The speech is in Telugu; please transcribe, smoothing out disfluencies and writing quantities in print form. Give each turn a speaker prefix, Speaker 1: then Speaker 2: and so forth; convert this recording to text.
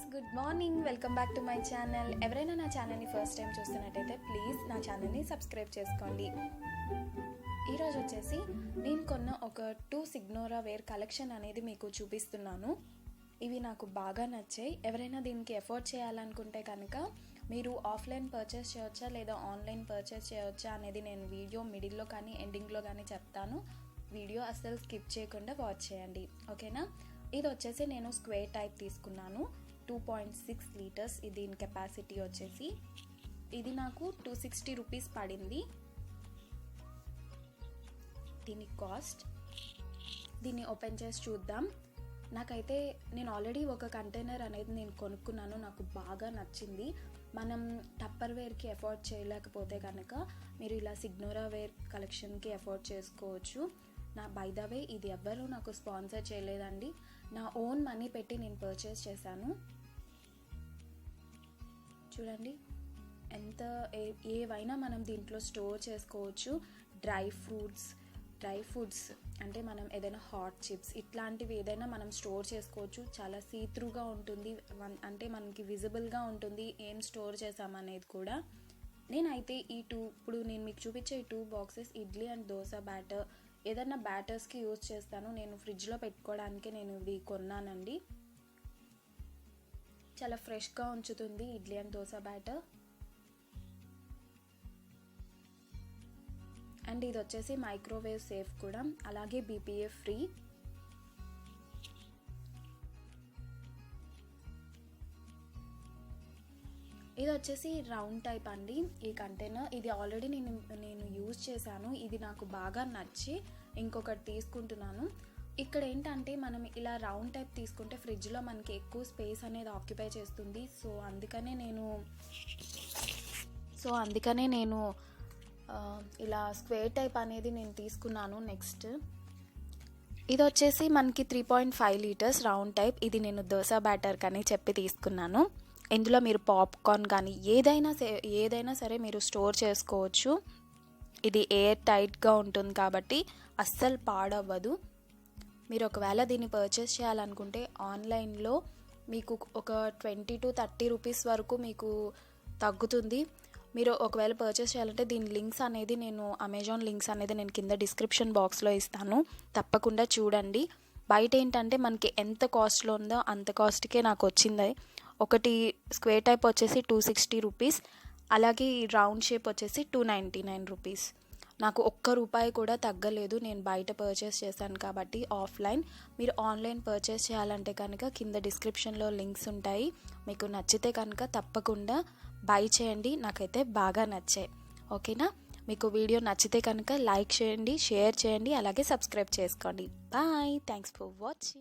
Speaker 1: Friends, good morning. Welcome back to my channel. ఎవరైనా నా ఛానల్ని ఫస్ట్ టైం చూస్తున్నట్టయితే ప్లీజ్ నా ఛానల్ని సబ్స్క్రైబ్ చేసుకోండి. ఈరోజు వచ్చేసి నేను కొన్న ఒక 2 సిగ్నోరావేర్ కలెక్షన్ అనేది మీకు చూపిస్తున్నాను. ఇవి నాకు బాగా నచ్చాయి. ఎవరైనా దీనికి ఎఫోర్డ్ చేయాలనుకుంటే కనుక మీరు ఆఫ్లైన్ పర్చేస్ చేయవచ్చా లేదా ఆన్లైన్ పర్చేస్ చేయవచ్చా అనేది నేను వీడియో మిడిల్లో కానీ ఎండింగ్లో కానీ చెప్తాను. వీడియో అస్సలు స్కిప్ చేయకుండా వాచ్ చేయండి, ఓకేనా? ఇది వచ్చేసి నేను స్క్వేర్ టైప్ తీసుకున్నాను. 2.6 లీటర్స్ దీని కెపాసిటీ వచ్చేసి. ఇది నాకు 260 రూపీస్ పడింది. దీని కాస్ట్, దీన్ని ఓపెన్ చేసి చూద్దాం. నాకైతే నేను ఆల్రెడీ ఒక కంటైనర్ అనేది నేను కొనుక్కున్నాను, నాకు బాగా నచ్చింది. మనం టప్పర్వేర్కి ఎఫోర్డ్ చేయలేకపోతే కనుక మీరు ఇలా సిగ్నోరావేర్ కలెక్షన్కి ఎఫోర్డ్ చేసుకోవచ్చు. బై ద వే ఇది ఎవ్వరూ నాకు స్పాన్సర్ చేయలేదండి, నా ఓన్ మనీ పెట్టి నేను పర్చేస్ చేశాను. చూడండి ఎంత ఏవైనా మనం దీంట్లో స్టోర్ చేసుకోవచ్చు. డ్రై ఫ్రూట్స్ అంటే మనం ఏదైనా హాట్ చిప్స్ ఇట్లాంటివి ఏదైనా మనం స్టోర్ చేసుకోవచ్చు. చాలా సీత్రూగా ఉంటుంది, అంటే మనకి విజిబుల్గా ఉంటుంది ఏం స్టోర్ చేసామనేది కూడా. నేనైతే ఇప్పుడు నేను మీకు చూపించే ఈ 2 boxes idli and dosa batter, ఏదైనా బ్యాటర్స్కి యూజ్ చేస్తాను. నేను ఫ్రిడ్జ్లో పెట్టుకోవడానికి నేను ఇవి కొన్నానండి. చాలా ఫ్రెష్గా ఉంచుతుంది idli and dosa batter. And ఇది వచ్చేసి మైక్రోవేవ్ సేఫ్ కూడా, అలాగే BPA ఫ్రీ. ఇది వచ్చేసి రౌండ్ టైప్ అండి ఈ కంటైనర్. ఇది ఆల్రెడీ నేను యూజ్ చేశాను, ఇది నాకు బాగా నచ్చి ఇంకొకటి తీసుకుంటున్నాను. ఇక్కడ ఏంటంటే మనం ఇలా రౌండ్ టైప్ తీసుకుంటే ఫ్రిడ్జ్లో మనకి ఎక్కువ స్పేస్ అనేది ఆక్యుపై చేస్తుంది. సో అందుకనే నేను ఇలా స్క్వేర్ టైప్ అనేది నేను తీసుకున్నాను. నెక్స్ట్ ఇది వచ్చేసి మనకి 3.5 లీటర్స్ రౌండ్ టైప్. ఇది నేను దోశ బ్యాటర్ కానీ చెప్పి తీసుకున్నాను. ఇందులో మీరు పాప్కార్న్ కానీ ఏదైనా సరే మీరు స్టోర్ చేసుకోవచ్చు. ఇది ఎయిర్ టైట్గా ఉంటుంది కాబట్టి అస్సలు పాడవ్వదు. మీరు ఒకవేళ దీన్ని పర్చేస్ చేయాలనుకుంటే ఆన్లైన్లో మీకు ఒక 20 to 30 రూపీస్ వరకు మీకు తగ్గుతుంది. మీరు ఒకవేళ పర్చేస్ చేయాలంటే దీని లింక్స్ అనేది అమెజాన్ లింక్స్ అనేది నేను కింద డిస్క్రిప్షన్ బాక్స్లో ఇస్తాను, తప్పకుండా చూడండి. బయట ఏంటంటే మనకి ఎంత కాస్ట్లో ఉందో అంత కాస్ట్కే నాకు వచ్చింది. ఒకటి స్క్వేర్ టైప్ వచ్చేసి 260 రూపీస్, అలాగే ఈ రౌండ్ షేప్ వచ్చేసి 299 రూపీస్. నాకు ₹1 కూడా తగ్గలేదు, నేను బయట పర్చేస్ చేశాను కాబట్టి. ఆఫ్లైన్ మీరు ఆన్లైన్ పర్చేస్ చేయాలంటే కనుక కింద డిస్క్రిప్షన్లో లింక్స్ ఉంటాయి. మీకు నచ్చితే కనుక తప్పకుండా బై చేయండి. నాకైతే బాగా నచ్చాయి, ఓకేనా? మీకు వీడియో నచ్చితే కనుక లైక్ చేయండి, షేర్ చేయండి, అలాగే సబ్స్క్రైబ్ చేసుకోండి. Bye, thanks for watching.